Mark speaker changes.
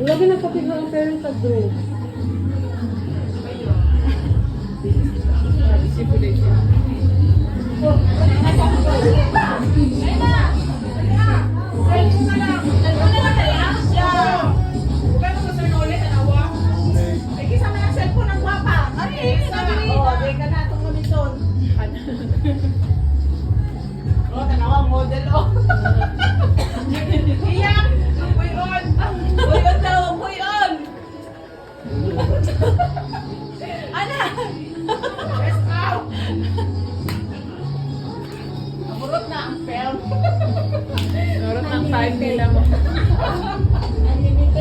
Speaker 1: Lagi nagpapit ng parents sa group.
Speaker 2: Model o. Iyak! Buyon! Buyon daw! Buyon! Ana! Yes, out! Naburot na ang film.
Speaker 3: Naburot ng time nila mo.
Speaker 2: Unlimited